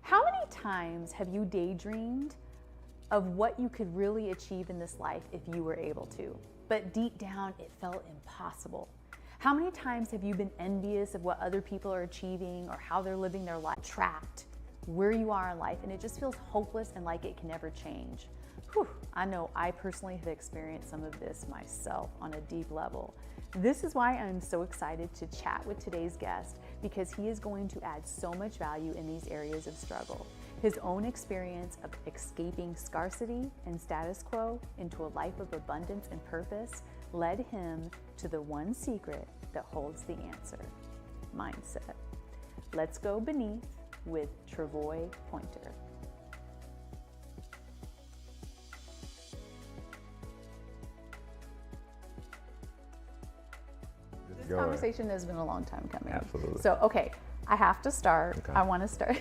How many times have you daydreamed of what you could really achieve in this life if you were able to, but deep down it felt impossible? How many times have you been envious of what other people are achieving or how they're living their life, trapped where you are in life, and it just feels hopeless and like it can never change? Whew, I know I personally have experienced some of this myself on a deep level. This is why I'm so excited to chat with today's guest, because he is going to add so much value in these areas of struggle. His own experience of escaping scarcity and status quo into a life of abundance and purpose led him to the one secret that holds the answer: mindset. Let's go beneath with Trevoy Pointer. This conversation has been a long time coming. Absolutely. So, okay, I have to start. Okay. I want to start,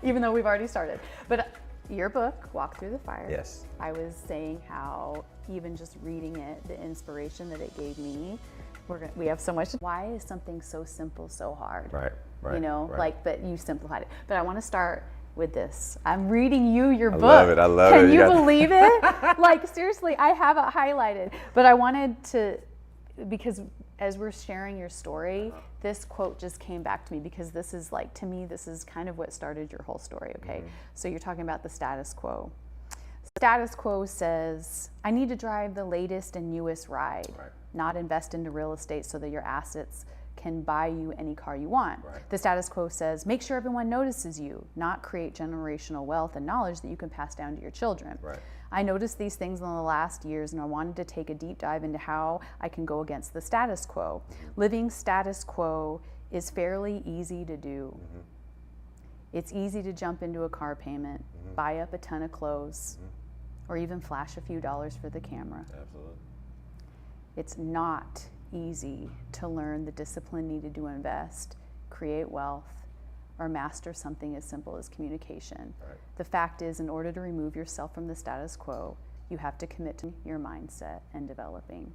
even though we've already started. But your book, Walk Through the Fire. Yes. I was saying how even just reading it, the inspiration that it gave me, we have so much. Why is something so simple so hard? Right. You know, right. but you simplified it. But I want to start with this. I'm reading your book. Love it. I love it. Can you believe it? Like, seriously, I have it highlighted. But I wanted to, because as we're sharing your story, this quote just came back to me, because this is like, to me, this is kind of what started your whole story, okay? Mm-hmm. So you're talking about the status quo. Status quo says, I need to drive the latest and newest ride, Right. not invest into real estate so that your assets can buy you any car you want. Right. The status quo says, make sure everyone notices you, not create generational wealth and knowledge that you can pass down to your children. Right. I noticed these things in the last years, and I wanted to take a deep dive into how I can go against the status quo. Mm-hmm. Living status quo is fairly easy to do. Mm-hmm. It's easy to jump into a car payment, mm-hmm. buy up a ton of clothes, mm-hmm. or even flash a few dollars for the camera. Absolutely. It's not easy to learn the discipline needed to invest, create wealth, or master something as simple as communication. Right. The fact is, in order to remove yourself from the status quo, you have to commit to your mindset and developing.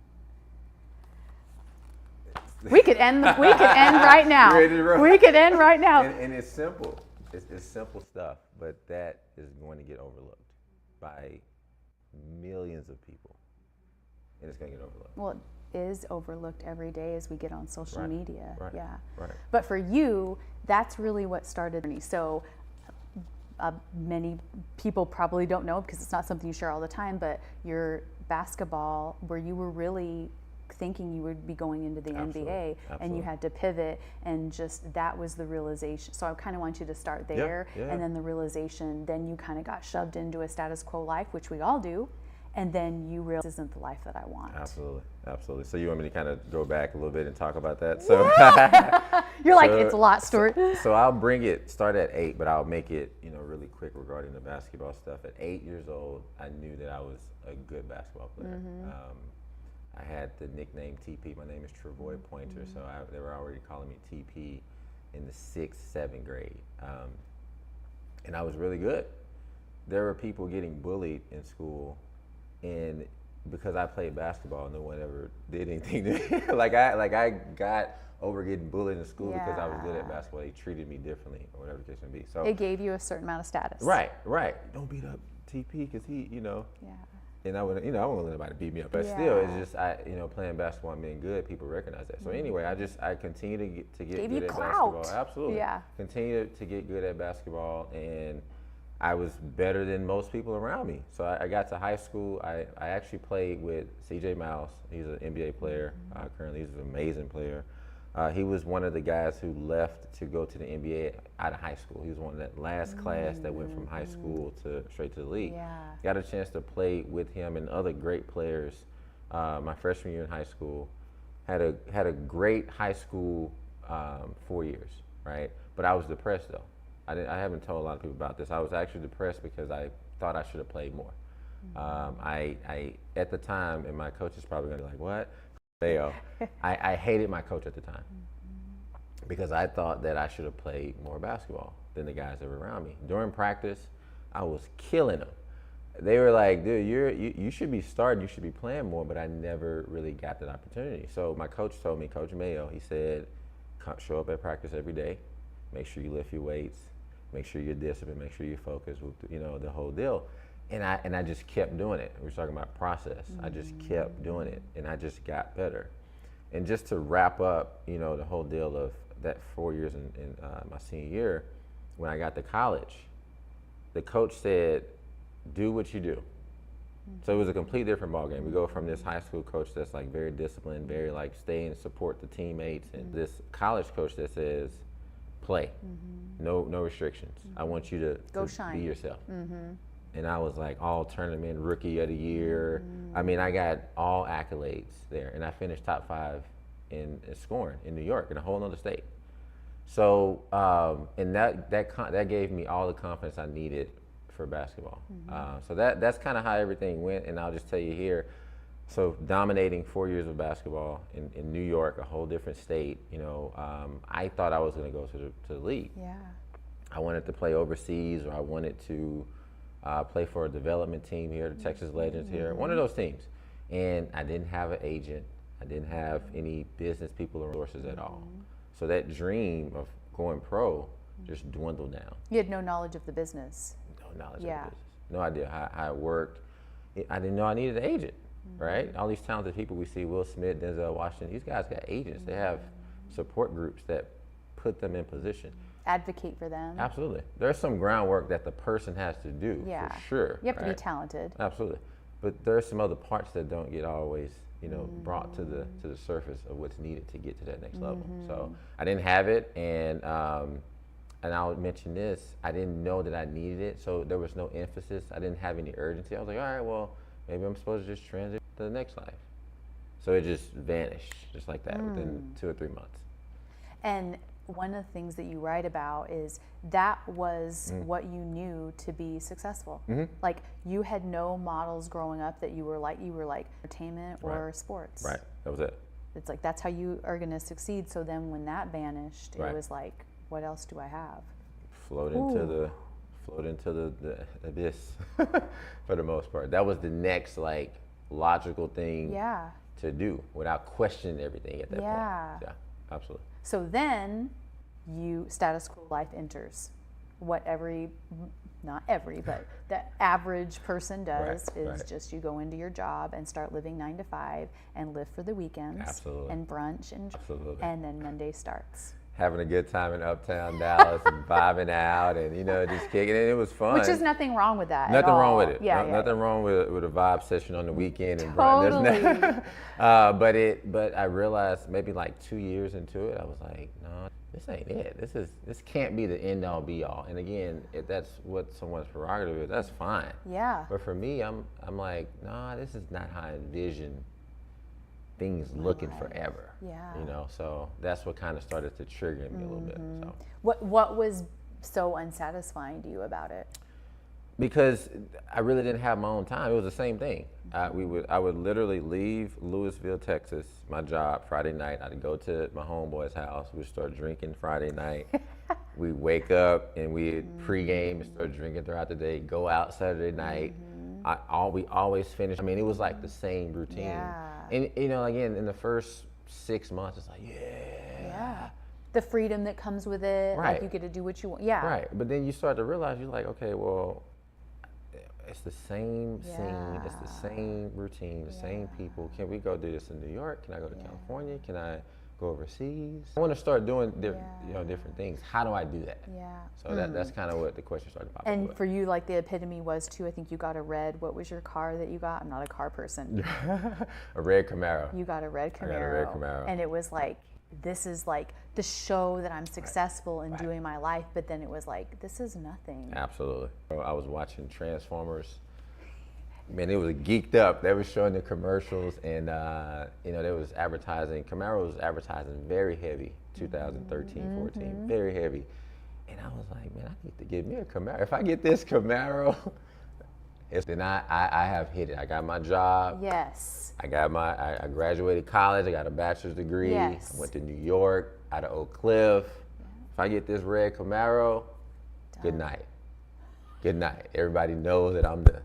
We could end right now. Ready to roll. We could end right now. And it's simple. It's simple stuff, but that is going to get overlooked by millions of people, and it's going to get overlooked. Well, it is overlooked every day as we get on social media. Right. Yeah. Right. But for you, that's really what started me. So many people probably don't know, because it's not something you share all the time, but your basketball, where you were really thinking you would be going into the NBA, and you had to pivot, and just that was the realization. So I kind of want you to start there, and then the realization, then you kind of got shoved into a status quo life, which we all do, and then you realize this isn't the life that I want. Absolutely. So you want me to kind of go back a little bit and talk about that? So you're like, it's a lot, Stuart. So I'll start at 8, but I'll make it, really quick regarding the basketball stuff. At 8 years old, I knew that I was a good basketball player. Mm-hmm. I had the nickname TP. My name is Trevoy Pointer, mm-hmm. So they were already calling me TP in the 6th, 7th grade. And I was really good. There were people getting bullied in school, and because I played basketball, no one ever did anything to me. like I got over getting bullied in school because I was good at basketball. They treated me differently, or whatever the case may be. So it gave you a certain amount of status. Right. Don't beat up TP, because he, Yeah. And I wouldn't let anybody beat me up. But still, it's just playing basketball and being good, people recognize that. So anyway, I continue to get gave good you at clout. basketball. Absolutely. Yeah. Continue to get good at basketball, and I was better than most people around me. So I got to high school. I actually played with CJ Miles. He's an NBA player. Currently, he's an amazing player. He was one of the guys who left to go to the NBA out of high school. He was one of that last class that went from high school straight to the league. Yeah. Got a chance to play with him and other great players my freshman year in high school. Had a great high school 4 years, right? But I was depressed though. I haven't told a lot of people about this. I was actually depressed because I thought I should have played more. I at the time, and my coach is probably gonna be like, what? I hated my coach at the time because I thought that I should have played more basketball than the guys that were around me. During practice, I was killing them. They were like, dude, you should be starting, you should be playing more, but I never really got that opportunity. So my coach told me, Coach Mayo, he said, show up at practice every day, make sure you lift your weights, make sure you're disciplined, make sure you're focused, you know, the whole deal. And I just kept doing it. We were talking about process. I just kept doing it, and I just got better. And just to wrap up, you know, the whole deal of that 4 years in my senior year, when I got to college, the coach said, do what you do. So it was a complete different ballgame. We go from this high school coach that's like very disciplined, very like stay and support the teammates, and this college coach that says, play, no restrictions. I want you to Go shine. Be yourself. And I was like all tournament rookie of the year. I mean, I got all accolades there, and I finished top 5 in scoring in New York, in a whole other state. So, and that gave me all the confidence I needed for basketball. So that's kind of how everything went, and I'll just tell you here. So dominating 4 years of basketball in New York, a whole different state. You know, I thought I was going to go to the league. Yeah. I wanted to play overseas, or I wanted to play for a development team here, the Texas Legends here, one of those teams. And I didn't have an agent. I didn't have any business people or resources at all. So that dream of going pro just dwindled down. You had no knowledge of the business. No knowledge of the business. No idea how it worked. I didn't know I needed an agent, right? All these talented people we see, Will Smith, Denzel Washington, these guys got agents. They have support groups that put them in position. Advocate for them. Absolutely. There's some groundwork that the person has to do, for sure. You have to be talented. Absolutely. But there's some other parts that don't get always, you know, brought to the surface of what's needed to get to that next level. So I didn't have it, and I'll mention this, I didn't know that I needed it, so there was no emphasis. I didn't have any urgency. I was like, all right, well, maybe I'm supposed to just transition to the next life. So it just vanished, just like that, within 2 or 3 months. And one of the things that you write about is that was what you knew to be successful. Like, you had no models growing up that you were like entertainment or sports. Right, that was it. It's like, that's how you are going to succeed. So then when that vanished, it was like, what else do I have? Float into the abyss for the most part. That was the next like logical thing to do without questioning everything at that point. Yeah, absolutely. So then Status Quo life enters. What not every, but the average person does is just you go into your job and start living 9 to 5 and live for the weekends and brunch and then Monday starts. Having a good time in uptown Dallas and vibing out and, you know, just kicking it. It was fun. Which is nothing wrong with that. Nothing wrong with it. Nothing wrong with a vibe session on the weekend and totally. But I realized maybe like 2 years into it, I was like, no, this ain't it. This can't be the end all be all. And again, if that's what someone's prerogative is, that's fine. Yeah. But for me, I'm like, no, this is not how I envision things looking forever. Yeah. You know, so that's what kind of started to trigger me a little bit. So what was so unsatisfying to you about it? Because I really didn't have my own time. It was the same thing. I would literally leave Louisville, Texas, my job Friday night. I'd go to my homeboy's house. We'd start drinking Friday night. We'd wake up and we'd pregame and start drinking throughout the day. Go out Saturday night. We always finish. I mean, it was like the same routine. Yeah. And you know, again, in the first 6 months, it's like, the freedom that comes with it. Right. Like, you get to do what you want. Yeah. Right. But then you start to realize, you're like, okay, well, it's the same scene, it's the same routine, the same people. Can we go do this in New York? Can I go to California? Can I go overseas? I want to start doing different things. How do I do that? Yeah. So that's kind of what the question started popping up. And for you, like, the epitome was too, I think you got a red, what was your car that you got? I'm not a car person. A red Camaro. You got a red Camaro. I got a red Camaro. And it was like, this is like the show that I'm successful in doing my life, but then it was like, this is nothing. Absolutely. I was watching Transformers. Man, it was geeked up. They were showing the commercials, and you know, there was advertising. Camaro was advertising very heavy, 2013, 14, very heavy. And I was like, man, I need to get me a Camaro. If I get this Camaro, then I have hit it. I got my job. Yes. I graduated college. I got a bachelor's degree. Yes. I went to New York, out of Oak Cliff. If I get this red Camaro, good night. Good night. Everybody knows that I'm the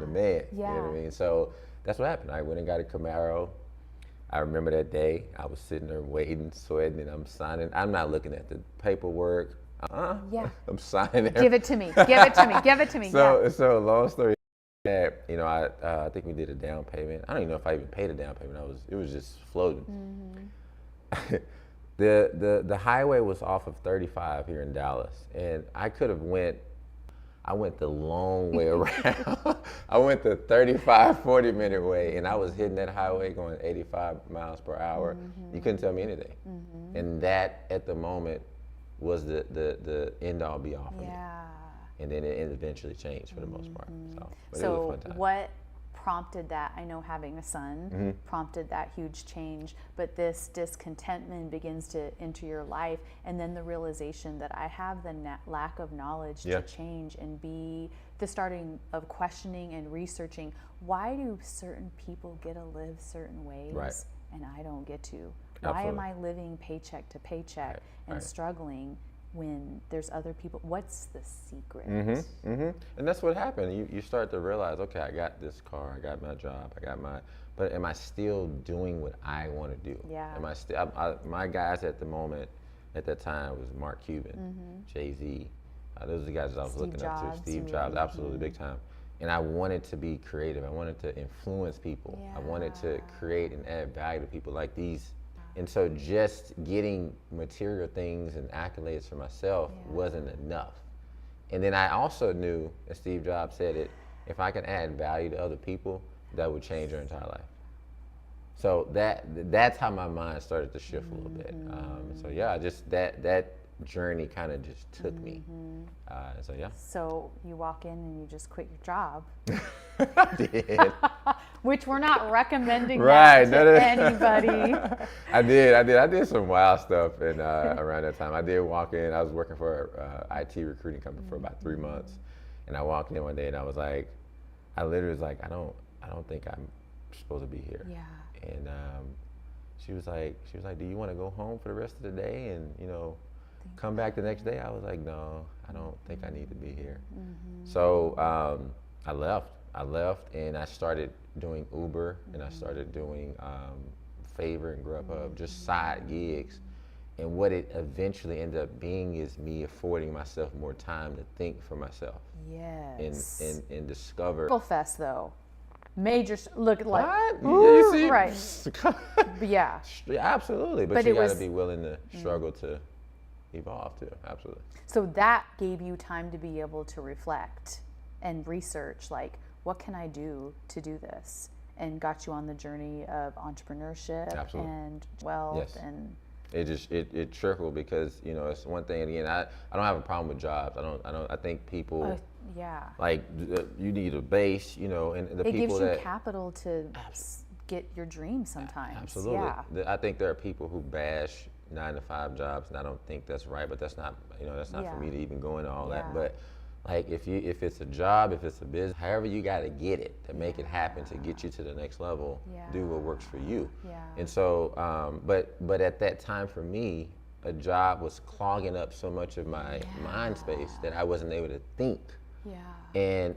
man. Yeah. You know what I mean? So that's what happened. I went and got a Camaro. I remember that day. I was sitting there waiting, sweating, and I'm signing. I'm not looking at the paperwork. Yeah. I'm signing. Give it to me. Give it to me. Give it to me. So long story. You know, I think we did a down payment. I don't even know if I even paid a down payment. It was just floating. Mm-hmm. The highway was off of 35 here in Dallas, and I went the long way around. I went the 35, 40-minute way, and I was hitting that highway going 85 miles per hour. Mm-hmm. You couldn't tell me anything. Mm-hmm. And that, at the moment, was the end-all, be-all for me. And then it eventually changed for the most part. But it was a fun time. What prompted that? I know having a son prompted that huge change, but this discontentment begins to enter your life, and then the realization that I have the lack of knowledge to change, and be the starting of questioning and researching, why do certain people get to live certain ways and I don't get to? Why am I living paycheck to paycheck and struggling when there's other people? What's the secret? And that's what happened. You start to realize, okay, I got this car, I got my job, but am I still doing what I want to do? Am I still, my guys at that time was Mark Cuban, Jay-Z. Those are the guys that I was looking up to. Steve Jobs, absolutely big time. And I wanted to be creative. I wanted to influence people. I wanted to create and add value to people like these. And so just getting material things and accolades for myself wasn't enough. And then I also knew, as Steve Jobs said it, if I can add value to other people, that would change their entire life. So that's how my mind started to shift a little bit. So yeah, just that journey kind of just took me. So you walk in and you just quit your job. I did. Which we're not recommending that to anybody. I did some wild stuff around that time. I did walk in. I was working for an IT recruiting company for about 3 months, and I walked in one day and I literally was like, I don't think I'm supposed to be here. And she was like, do you want to go home for the rest of the day and come back the next day? I was like, no, I don't think I need to be here. So I left and I started doing Uber, and I started doing Favor and Grubhub, just side gigs. And what it eventually ended up being is me affording myself more time to think for myself. And discover. Struggle fest though. Major look like what? You see? Right. Yeah, absolutely. But you got to be willing to struggle to evolve too. Absolutely. So that gave you time to be able to reflect and research, like, what can I do to do this? And got you on the journey of entrepreneurship and wealth. And it trickled because it's one thing. Again, I don't have a problem with jobs. I think people like you need a base, and the it people gives you capital to get your dreams sometimes. Absolutely. I think there are people who bash 9-to-5 jobs, and I don't think that's right. But that's not for me to even go into all that. But like if it's a job, if it's a business, however you got to get it to make it happen, to get you to the next level, do what works for you. And so, but at that time for me, a job was clogging up so much of my mind space that I wasn't able to think. And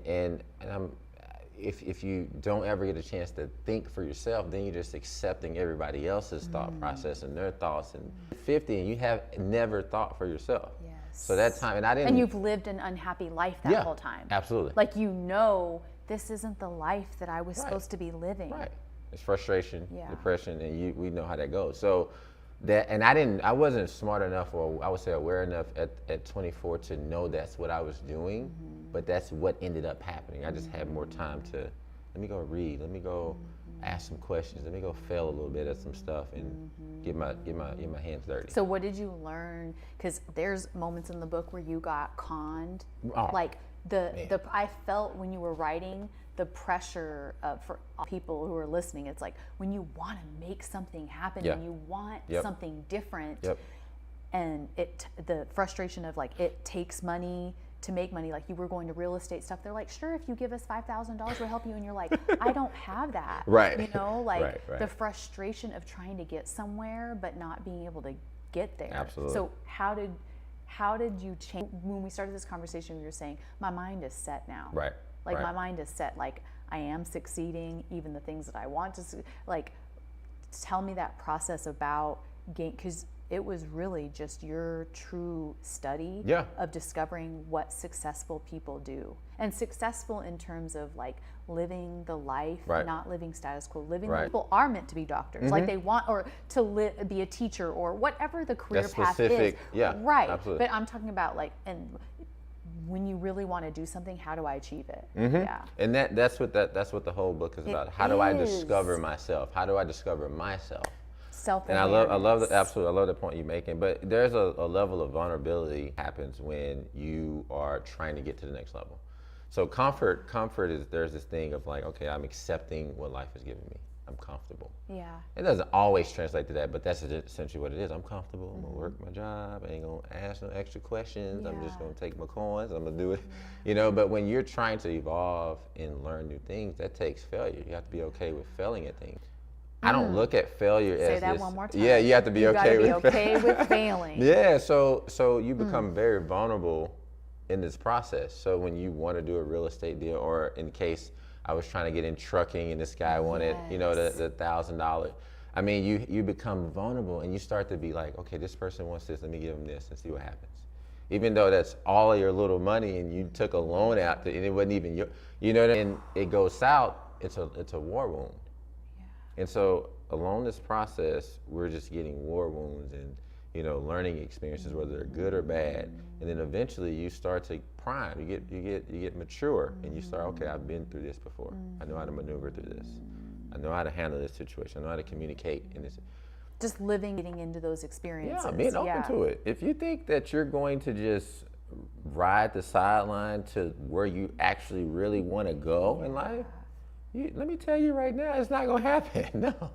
if you don't ever get a chance to think for yourself, then you're just accepting everybody else's thought process and their thoughts. And 50, and you have never thought for yourself. So that time, and you've lived an unhappy life that whole time. Absolutely. Like, this isn't the life that I was supposed to be living. Right. It's frustration, depression, and we know how that goes. So I wasn't smart enough, or I would say aware enough at 24 to know that's what I was doing, but that's what ended up happening. I just had more time to, let me go read, let me go ask some questions, let me go fail a little bit at some stuff and get my hands dirty. So what did you learn? Because there's moments in the book where you got conned. Like I felt when you were writing the pressure for people who are listening. It's like when you want to make something happen and you want something different, and the frustration of like it takes money to make money. Like you were going to real estate stuff. They're like, sure, if you give us $5,000, we'll help you. And you're like, I don't have that. Right. The frustration of trying to get somewhere but not being able to get there. Absolutely. So how did you change? When we started this conversation, we were saying, my mind is set now. Right. Like my mind is set. Like I am succeeding, even the things that I want to like. tell me that process about because it was really just your true study of discovering what successful people do. And successful in terms of like living the life, not living status quo, living people are meant to be doctors. Like they want, or to be a teacher or whatever the career path is. Right. Absolutely. But I'm talking about like, and when you really want to do something, how do I achieve it? Yeah. And that's what the whole book is about. How do I discover myself? How do I discover myself? And I love the point you're making. But there's a level of vulnerability happens when you are trying to get to the next level. So comfort is, there's this thing of like, okay, I'm accepting what life has given me. I'm comfortable. Yeah. It doesn't always translate to that, but that's essentially what it is. I'm comfortable. I'm gonna work my job. I ain't gonna ask no extra questions. I'm just gonna take my coins. I'm gonna do it. You know, but when you're trying to evolve and learn new things, that takes failure. You have to be okay with failing at things. I don't look at failure as Say that this. one more time. Yeah, you have to be okay with okay with failing. Yeah, so you become very vulnerable in this process. So when you want to do a real estate deal, or in case I was trying to get in trucking and this guy wanted, you know, the $1,000. I mean, you become vulnerable and you start to be like, okay, this person wants this, let me give them this and see what happens. Even though that's all of your little money and you took a loan out and it wasn't even your, you know, and it goes south, it's a war wound. And so along this process, we're just getting war wounds and, you know, learning experiences, whether they're good or bad. And then eventually you start to prime, you get mature and you start, okay, I've been through this before. I know how to maneuver through this. I know how to handle this situation. I know how to communicate in this. Just getting into those experiences. Yeah, being open to it. If you think that you're going to just ride the sideline to where you actually really want to go in life, let me tell you right now, it's not going to happen. No.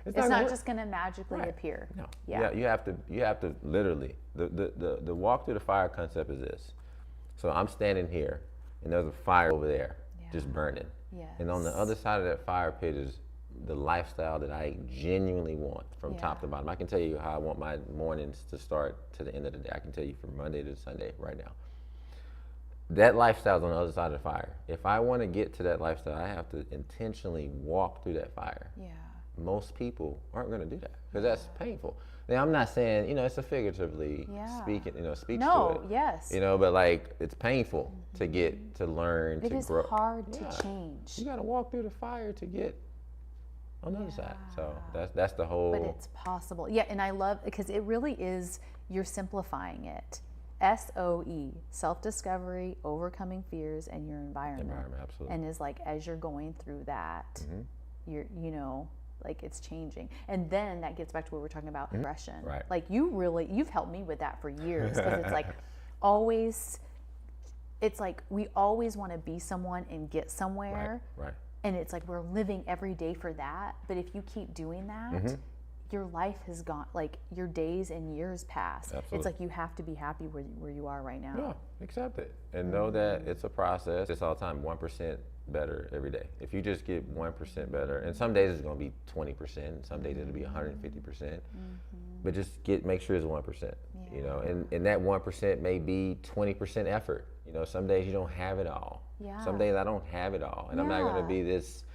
It's not just going to magically appear. No. Yeah. You have to literally, the walk through the fire concept is this. So I'm standing here and there's a fire over there just burning. Yes. And on the other side of that fire pit is the lifestyle that I genuinely want from top to bottom. I can tell you how I want my mornings to start to the end of the day. I can tell you from Monday to Sunday right now. That lifestyle is on the other side of the fire. If I want to get to that lifestyle, I have to intentionally walk through that fire. Yeah. Most people aren't going to do that because that's painful. Now, I'm not saying, you know, it's a figuratively speaking, you know, speech to it. Yes. You know, but like it's painful to get, to learn, to grow. It is hard to change. You got to walk through the fire to get on the other side. So that's the whole. But it's possible. Yeah, and I love, because it really is, you're simplifying it. SOE, self-discovery, overcoming fears, and your environment. Absolutely. And is like, as you're going through that, you're, you know, like it's changing. And then that gets back to what we're talking about, progression. Right. Like you've helped me with that for years, because it's like always, it's like we always want to be someone and get somewhere. Right. And it's like we're living every day for that. But if you keep doing that, your life has gone, like your days and years pass. Absolutely. It's like you have to be happy where you are right now. Yeah, accept it. And know that it's a process. It's all the time 1% better every day. If you just get 1% better, and some days it's going to be 20%, some days it'll be 150%. But just make sure it's 1%. You know, and that 1% may be 20% effort. You know, some days you don't have it all. Yeah. Some days I don't have it all. And I'm not going to be this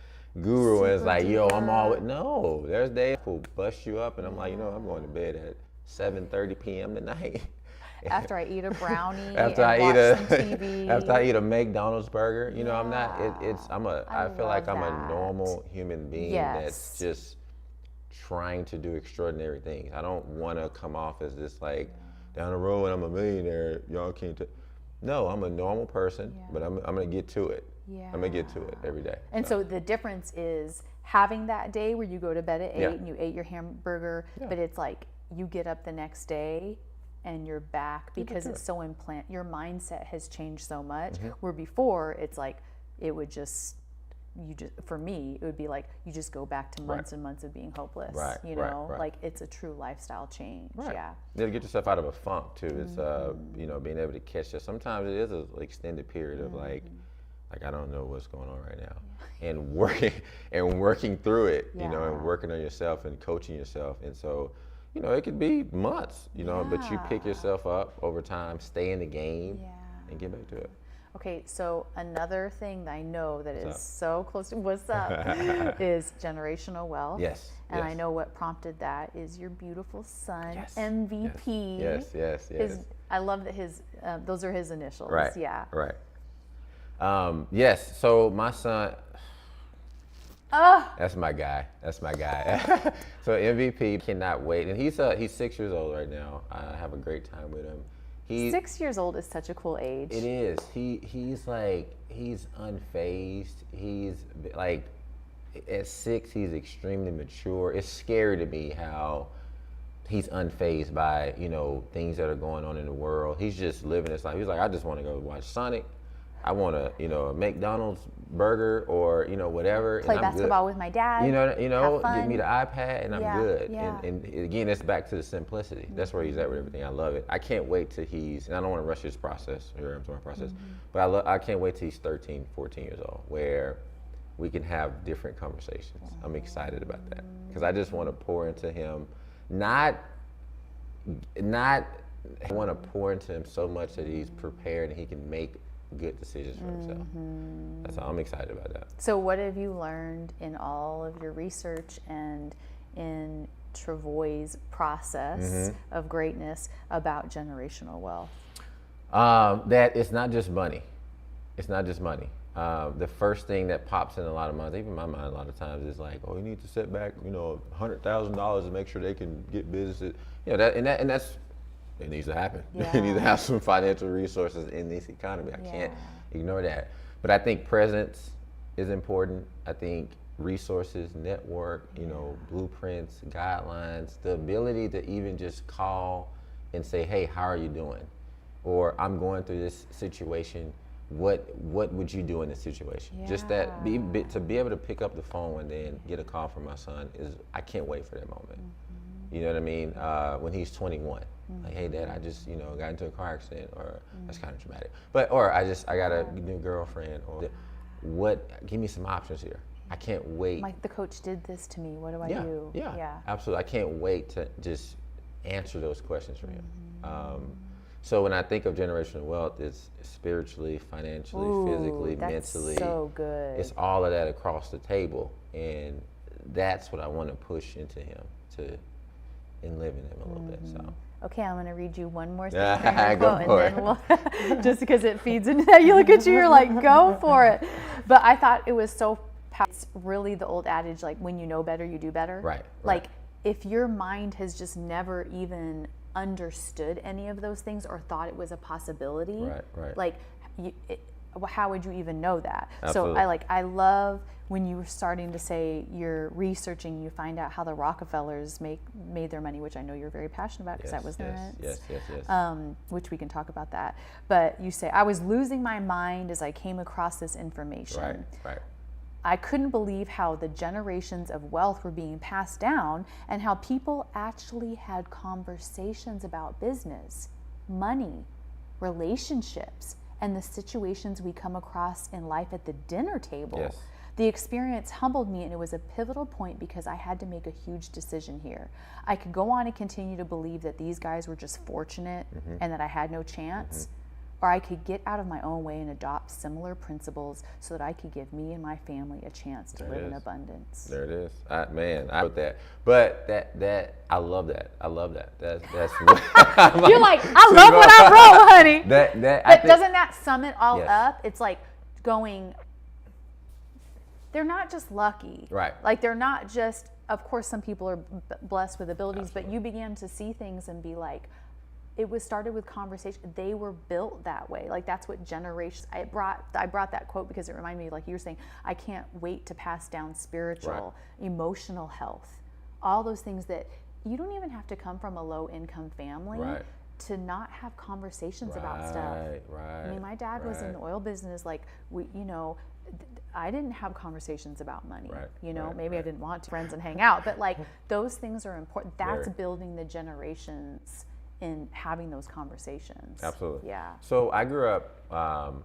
guru and it's like, yo, I'm all with. No, there's days people bust you up and I'm like, you know, I'm going to bed at 7:30 p.m. tonight. After I eat a brownie after and I watch eat some TV. After I eat a McDonald's burger, you know, I'm not. I feel like I'm that. a normal human being that's just trying to do extraordinary things. I don't want to come off as this like down the road when I'm a millionaire. Y'all can't. No, I'm a normal person, but I'm gonna get to it. I'm gonna get to it every day. And so the difference is having that day where you go to bed at 8 and you ate your hamburger, but it's like you get up the next day and you're back because it's so your mindset has changed so much. Where before it's like it would just for me it would be like you just go back to months and months of being hopeless. You know, like it's a true lifestyle change. You have to get yourself out of a funk too. It's you know, being able to catch it. Sometimes it is an extended period of like I don't know what's going on right now, and working through it, you know, and working on yourself and coaching yourself. And so, you know, it could be months, you know, but you pick yourself up over time, stay in the game, and get back to it. Okay, so another thing that I know that What's is up? so close to what's up is generational wealth. Yes. And yes. I know what prompted that is your beautiful son, Yes, MVP. Yes. I love that those are his initials. Right. Yeah. Right. Yes. So my son, Oh, that's my guy. So MVP, cannot wait, and he's 6 years old right now. I have a great time with him. 6 years old is such a cool age. It is. He's unfazed. He's like, at 6, he's extremely mature. It's scary to me how he's unfazed by, things that are going on in the world. He's just living his life. He's like, I just want to go watch Sonic. I want to, a McDonald's burger or, whatever. Play and I'm basketball good. with my dad. Have fun. Give me the iPad and I'm good. Yeah. And again, it's back to the simplicity. That's where he's at with everything. I love it. I can't wait till and I don't want to rush his process, but I can't wait till he's 13, 14 years old, where we can have different conversations. I'm excited about that because I just want to pour into him, I want to pour into him so much that he's prepared and he can make good decisions for himself. That's all. I'm excited about that. So what have you learned in all of your research and in Trevoy's process of greatness about generational wealth? That it's not just money. It's not just money. The first thing that pops in a lot of minds, even my mind a lot of times, is like, oh, you need to set back, $100,000 to make sure they can get businesses. It needs to happen. Yeah. You need to have some financial resources in this economy. I can't ignore that. But I think presence is important. I think resources, network, blueprints, guidelines, the ability to even just call and say, hey, how are you doing? Or I'm going through this situation. What would you do in this situation? Yeah. Just that, to be able to pick up the phone and then get a call from my son I can't wait for that moment. You know what I mean? When he's 21. Like, hey, Dad, I just, got into a car accident, or that's kind of dramatic. Or I got a new girlfriend, or give me some options here. I can't wait. Like, the coach did this to me, what do I do? Yeah, absolutely. I can't wait to just answer those questions for him. So when I think of generational wealth, it's spiritually, financially, physically, mentally. So good. It's all of that across the table, and that's what I want to push into him and live in him a little bit. So. Okay, I'm going to read you one more thing. Go for it. Just because it feeds into that. You look at you're like, go for it. But I thought it was so powerful. It's really the old adage, like, when you know better, you do better. Right. Like, if your mind has just never even understood any of those things or thought it was a possibility, right. like, how would you even know that? Absolutely. So I love when you were starting to say you're researching, you find out how the Rockefellers made their money, which I know you're very passionate about because that was their Yes. which we can talk about that. But you say, I was losing my mind as I came across this information. Right. I couldn't believe how the generations of wealth were being passed down and how people actually had conversations about business, money, relationships, and the situations we come across in life at the dinner table. Yes. The experience humbled me, and it was a pivotal point because I had to make a huge decision here. I could go on and continue to believe that these guys were just fortunate and that I had no chance, or I could get out of my own way and adopt similar principles so that I could give me and my family a chance to live in abundance. There it is. I wrote that. But that I love that. That's You're like, I love what I wrote, honey. But doesn't that sum it all Yes. up? It's like going, they're not just lucky. Right. Like, they're not just, of course, some people are blessed with abilities, Absolutely. but you began to see things and be like, it was started with conversation. They were built that way. Like, that's what generations, I brought that quote because it reminded me, like you were saying, I can't wait to pass down spiritual, emotional health, all those things that you don't even have to come from a low income family to not have conversations about stuff. Right. I mean, my dad was in the oil business. Like, I didn't have conversations about money. Maybe I didn't want to friends and hang out, but like, those things are important. That's building the generations in having those conversations. Absolutely. Yeah. So I grew up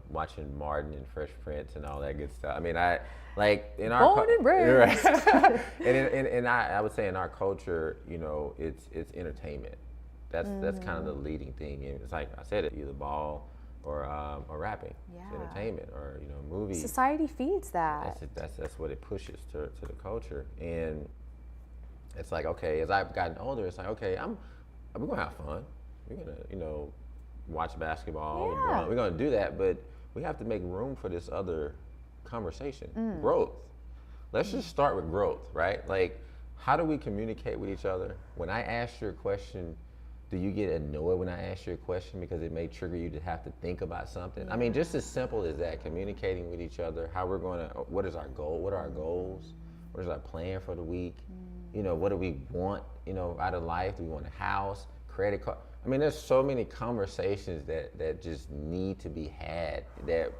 watching Martin and Fresh Prince and all that good stuff. I mean, in our born and raised. and I would say in our culture, it's entertainment. That's kind of the leading thing. And it's like I said, either ball or or rapping. Yeah. It's entertainment, or movies. Society feeds that. That's what it pushes to the culture. And it's like, okay, as I've gotten older, it's like, okay, we're gonna have fun. We're gonna watch basketball. Yeah. We're gonna do that, but we have to make room for this other conversation, growth. Let's just start with growth, right? Like, how do we communicate with each other? When I ask you a question, do you get annoyed when I ask you a question because it may trigger you to have to think about something? Yeah. I mean, just as simple as that, communicating with each other, what is our goal? What are our goals? What is our plan for the week? What do we want, out of life? Do we want a house, credit card? I mean, there's so many conversations that just need to be had that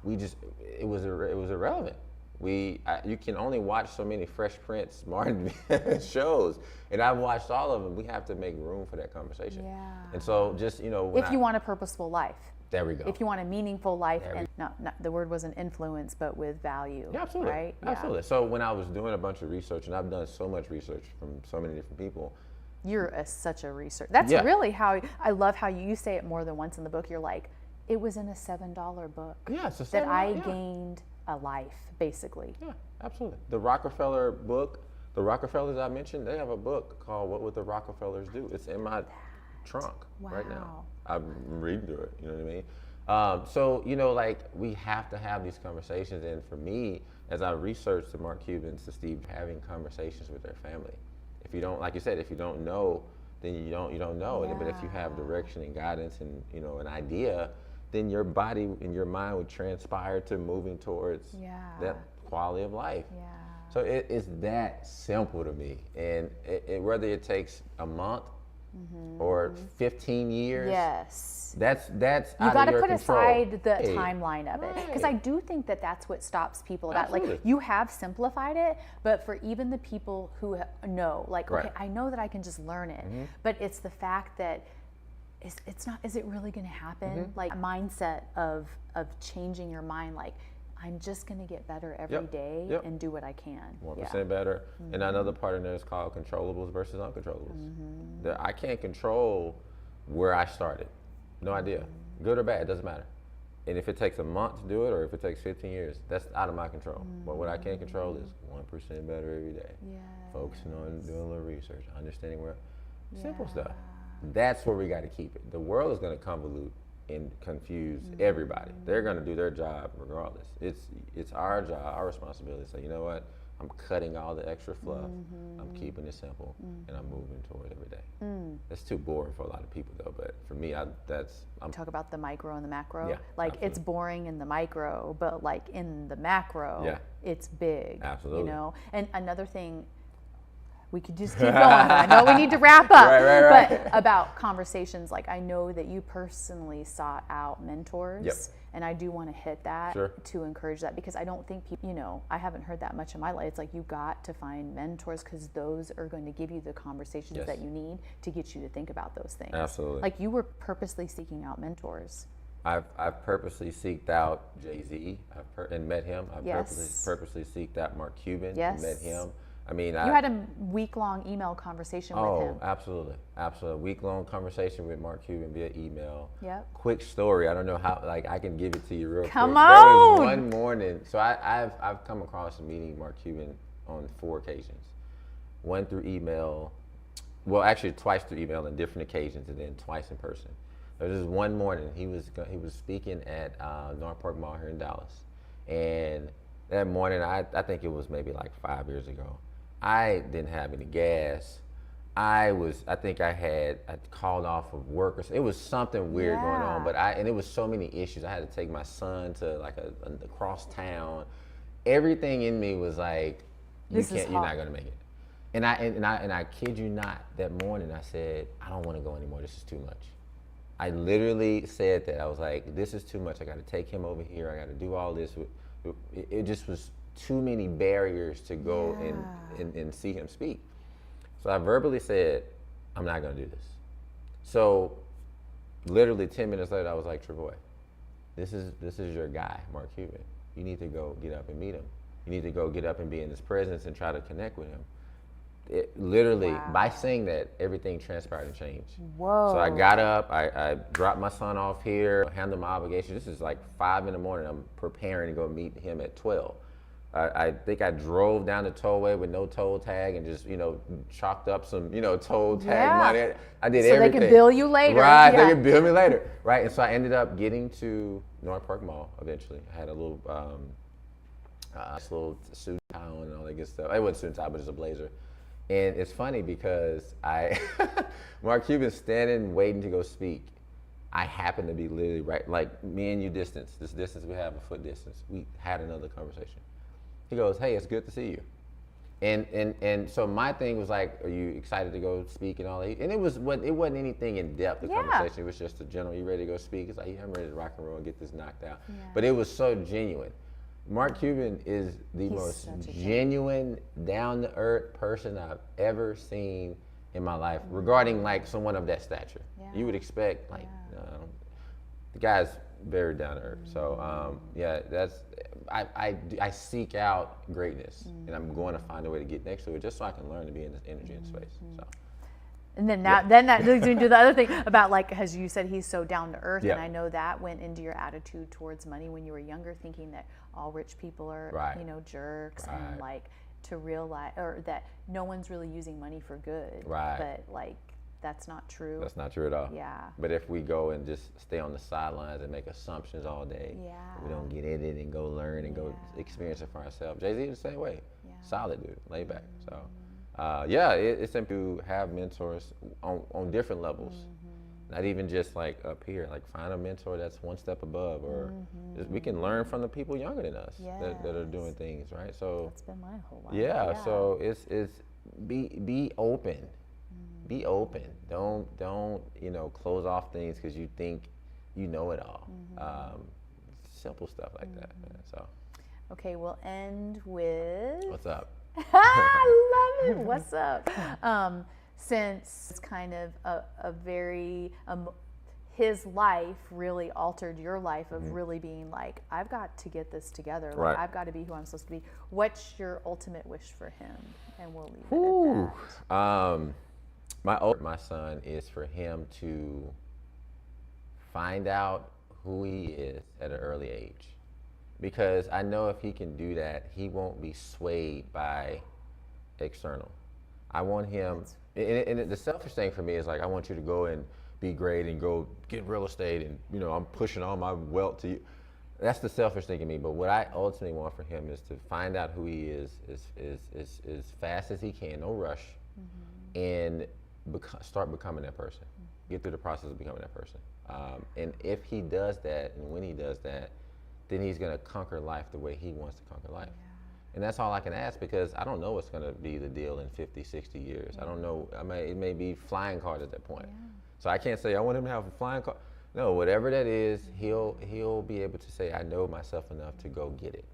it was irrelevant. You can only watch so many Fresh Prince Martin shows, and I've watched all of them. We have to make room for that conversation. Yeah. And so just, if you want a purposeful life. There we go. If you want a meaningful life, and not the word wasn't influence, but with value. Yeah, absolutely. Right? Absolutely. Yeah. So when I was doing a bunch of research, and I've done so much research from so many different people. You're such a researcher. That's really how, I love how you say it more than once in the book. You're like, it was in a $7 book. Yeah, it's a $7. That I gained a life, basically. Yeah, absolutely. The Rockefeller book, the Rockefellers I mentioned, they have a book called What Would the Rockefellers Do? It's in my trunk right now. I'm reading through it, you know what I mean? So, like, we have to have these conversations. And for me, as I researched the Mark Cubans, to Steve, having conversations with their family. If you don't, like you said, if you don't know, then you don't know. Yeah. But if you have direction and guidance and, an idea, then your body and your mind would transpire to moving towards that quality of life. Yeah. So it's that simple to me. And whether it takes a month or 15 years, that's you got to put control. Aside the timeline of it, because I do think that's what stops people. That like you have simplified it, but for even the people who know, like, okay, I know that I can just learn it, but it's the fact that it's not. Is it really going to happen? Like a mindset of changing your mind, like, I'm just going to get better every day and do what I can. 1% better. And another part in there is called controllables versus uncontrollables. I can't control where I started. No idea. Good or bad, it doesn't matter. And if it takes a month to do it or if it takes 15 years, that's out of my control. But what I can control is 1% better every day. Focusing on doing a little research, understanding where simple stuff. That's where we got to keep it. The world is going to convolute and confuse everybody. They're going to do their job regardless. It's our job, our responsibility to say, you know what, I'm cutting all the extra fluff, I'm keeping it simple, and I'm moving toward every day. That's too boring for a lot of people though, but for me, I'm talk about the micro and the macro. Yeah, like absolutely. It's boring in the micro, but like in the macro, it's big. Absolutely. And another thing, we could just keep going. I know we need to wrap up. Right. But about conversations, like I know that you personally sought out mentors, and I do want to hit that to encourage that, because I don't think people, I haven't heard that much in my life. It's like you got to find mentors, because those are going to give you the conversations that you need to get you to think about those things. Absolutely. Like you were purposely seeking out mentors. I've purposely seeked out Jay-Z and met him. I've purposely seeked out Mark Cuban and met him. I mean, you had a week-long email conversation with him. Oh, absolutely. A week-long conversation with Mark Cuban via email. Yep. Quick story. I don't know how. Like, I can give it to you real quick. Come on. There was one morning. So I've come across meeting Mark Cuban on 4 occasions. One through email. Well, actually, twice through email on different occasions, and then twice in person. There was this one morning. He was speaking at North Park Mall here in Dallas, and that morning, I think it was maybe like 5 years ago. I didn't have any gas. I think I had called off of work, or it was something weird going on. And it was so many issues. I had to take my son to like across town. Everything in me was like, you're not gonna make it. And I kid you not, that morning I said, I don't want to go anymore. This is too much. I literally said that. I was like, this is too much. I got to take him over here. I got to do all this. It just was too many barriers to go and see him speak. So I verbally said, I'm not going to do this. So literally 10 minutes later, I was like, Trevoy, this is your guy, Mark Cuban. You need to go get up and meet him. You need to go get up and be in his presence and try to connect with him. it literally, Wow. by saying that, everything transpired and changed. Whoa. So I got up, I dropped my son off here, handled my obligations. This is like 5 in the morning. I'm preparing to go meet him at 12. I think I drove down the tollway with no toll tag and just, chalked up some, toll tag money. I did everything. So they can bill you later. Right, Yeah. they can bill me later. Right, and so I ended up getting to North Park Mall eventually. I had a little, nice little suit and tie on and all that good stuff. It wasn't suit and tie, but just a blazer. And it's funny because Mark Cuban's standing waiting to go speak. I happened to be literally right, like me and you this distance we have, a foot distance. We had another conversation. He goes, "Hey, it's good to see you." And so my thing was like, "Are you excited to go speak and all that?" And it wasn't anything in depth, the conversation. It was just a general, "You ready to go speak?" It's like, "Yeah, I'm ready to rock and roll and get this knocked out." Yeah. But it was so genuine. Mark Cuban is the most genuine, down-to-earth person I've ever seen in my life regarding like someone of that stature. Yeah. You would expect like, the guy's very down-to-earth. So that's, I seek out greatness and I'm going to find a way to get next to it just so I can learn to be in this energy and space. So. And then that leads me to the other thing about, like, as you said, he's so down to earth, and I know that went into your attitude towards money when you were younger, thinking that all rich people are, jerks, and like to realize, or that no one's really using money for good. Right. But like, that's not true. That's not true at all. Yeah. But if we go and just stay on the sidelines and make assumptions all day, we don't get in it and go learn and go experience it for ourselves. Jay-Z is the same way. Yeah. Solid dude, laid back. So. It's important to have mentors on different levels, not even just like up here. Like find a mentor that's one step above, or we can learn from the people younger than us that are doing things, right? So that's been my whole life. Yeah. So it's be open, be open. Don't close off things because you think you know it all. Simple stuff like that. Man. So. Okay, we'll end with. What's up? I love it. What's up? Since it's kind of a very, his life really altered your life of really being like, I've got to get this together. Like, I've got to be who I'm supposed to be. What's your ultimate wish for him? And we'll leave it at that. My son is for him to find out who he is at an early age. Because I know if he can do that, he won't be swayed by external. I want him, and the selfish thing for me is like, I want you to go and be great and go get real estate and, I'm pushing all my wealth to you. That's the selfish thing in me. But what I ultimately want for him is to find out who he is as fast as he can, no rush, and start becoming that person. Get through the process of becoming that person. And if he does that, and when he does that, then he's going to conquer life the way he wants to conquer life. Yeah. And that's all I can ask, because I don't know what's going to be the deal in 50, 60 years. I don't know. It may be flying cars at that point. Yeah. So I can't say I want him to have a flying car. No, whatever that is, he'll be able to say, I know myself enough to go get it,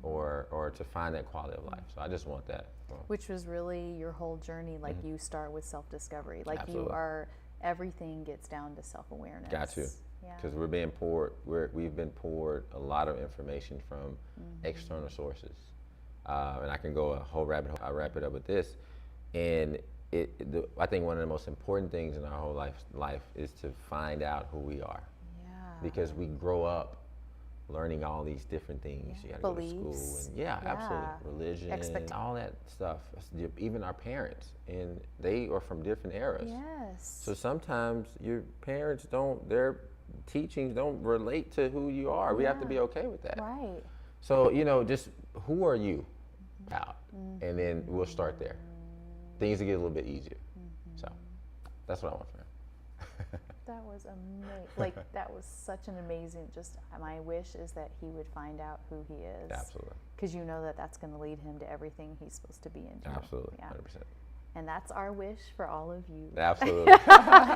or to find that quality of life. So I just want that. Which was really your whole journey. Like you start with self-discovery. Like Absolutely. Everything gets down to self-awareness. Got to. Because we're being poured, we've been poured a lot of information from external sources, and I can go a whole rabbit hole. I'll wrap it up with this, and I think one of the most important things in our whole life is to find out who we are, because we grow up learning all these different things. You got to go to school, and absolutely, religion, all that stuff. Even our parents, and they are from different eras. Yes. So sometimes your parents their teachings don't relate to who you are. We have to be okay with that. Right. So, just who are you out? And then we'll start there. Things will get a little bit easier. So that's what I want for him. That was amazing. Like, that was such an amazing, my wish is that he would find out who he is. Absolutely. Because that's going to lead him to everything he's supposed to be in. Absolutely, 100%. And that's our wish for all of you. Absolutely.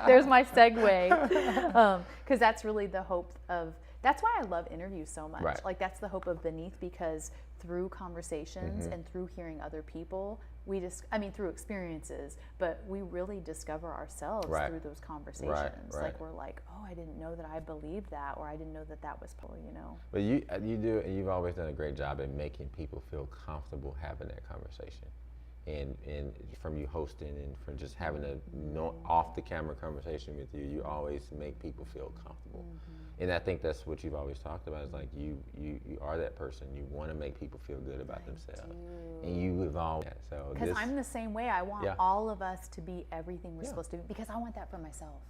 There's my segue. Because that's really the hope of, that's why I love interviews so much. Right. Like, that's the hope of Beneath, because through conversations and through hearing other people, through experiences, but we really discover ourselves through those conversations. Right. Like, we're like, oh, I didn't know that I believed that, or I didn't know that was possible, But you do, and you've always done a great job at making people feel comfortable having that conversation. and from you hosting and from just having a off the camera conversation with you, you always make people feel comfortable. And I think that's what you've always talked about is like you are that person. You want to make people feel good about themselves, and you evolve that. So because I'm the same way. I want all of us to be everything we're supposed to be, because I want that for myself.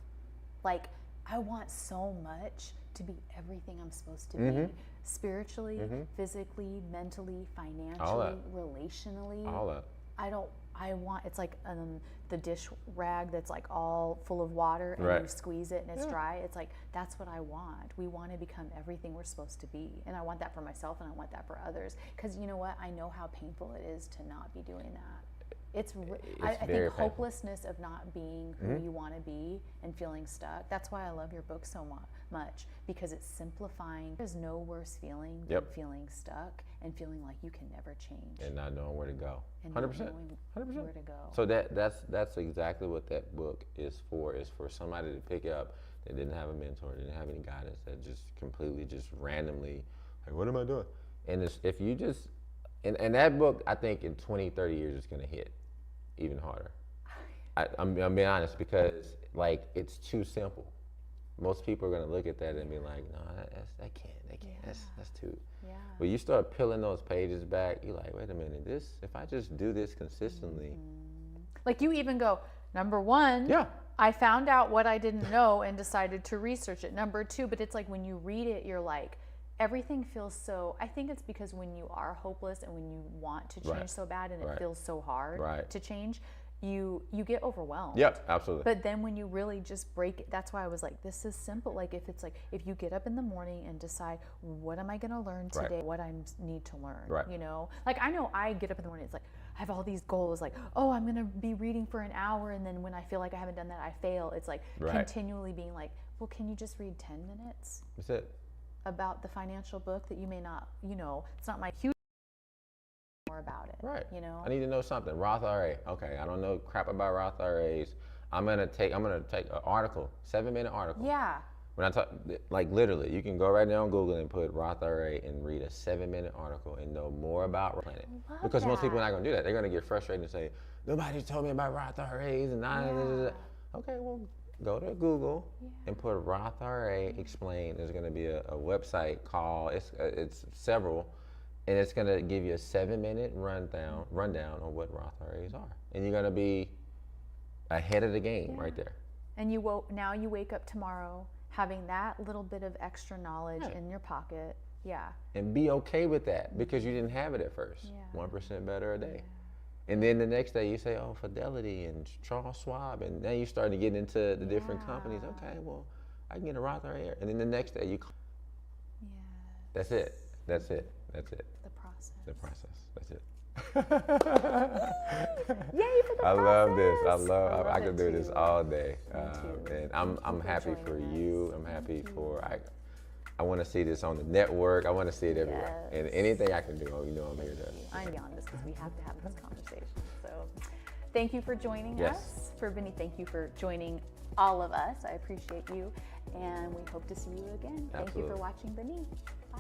Like, I want so much to be everything I'm supposed to be, spiritually, physically, mentally, financially, relationally. All that. I want, it's like the dish rag that's like all full of water and you squeeze it and it's dry. It's like, that's what I want. We want to become everything we're supposed to be. And I want that for myself and I want that for others. Because you know what? I know how painful it is to not be doing that. I think painful. Hopelessness of not being who you want to be and feeling stuck. That's why I love your book so much, because it's simplifying. There's no worse feeling than feeling stuck and feeling like you can never change. And not knowing where to go. And 100%. 100%. Where to go. So that's exactly what that book is for somebody to pick up that didn't have a mentor, didn't have any guidance, that just completely, just randomly, like, what am I doing? And if you just, and that book, I think in 20, 30 years, is going to hit even harder. I'm being honest, because like, it's too simple. Most people are going to look at that and be like, no, that can't, that's too. Yeah. But you start peeling those pages back, you're like, wait a minute, if I just do this consistently. Like, you even go, number one, I found out what I didn't know and decided to research it. Number two, but it's like when you read it, you're like, everything feels so, I think it's because when you are hopeless and when you want to change so bad and it feels so hard to change, you get overwhelmed. Yep, absolutely. But then when you really just break it, that's why I was like, this is simple. Like, if you get up in the morning and decide, what am I going to learn today? What I need to learn, you know? Like, I know I get up in the morning, it's like, I have all these goals, like, oh, I'm going to be reading for an hour. And then when I feel like I haven't done that, I fail. It's like continually being like, well, can you just read 10 minutes? That's it. About the financial book that you may not, you know, it's not my huge more about it. Right. You know? I need to know something. Roth IRA. Okay, I don't know crap about Roth IRAs. I'm gonna take an article, 7-minute article. Yeah. When I talk, like, literally, you can go right now on Google and put Roth IRA and read a 7-minute article and know more about planet. Because most people are not gonna do that. They're gonna get frustrated and say, nobody told me about Roth IRAs and okay, well, go to Google and put Roth IRA explain. There's going to be a website called, it's several, and it's going to give you a 7-minute rundown on what Roth IRAs are. And you're going to be ahead of the game right there. And now you wake up tomorrow having that little bit of extra knowledge in your pocket. Yeah. And be okay with that, because you didn't have it at first. 1% better a day. And then the next day you say, oh, Fidelity and Charles Schwab, and now you start to get into the different companies. Okay, well, I can get a Roth IRA. And then the next day that's it. The process. That's it. Yay for the process. I love this. I could do this all day. And I'm happy for you. I'm happy for, I want to see this on the network. I want to see it everywhere. And anything I can do, you know, I'm here to. I'm beyond this, because we have to have this conversation. So thank you for joining us. For Benny, thank you for joining all of us. I appreciate you. And we hope to see you again. Absolutely. Thank you for watching Benny. Bye.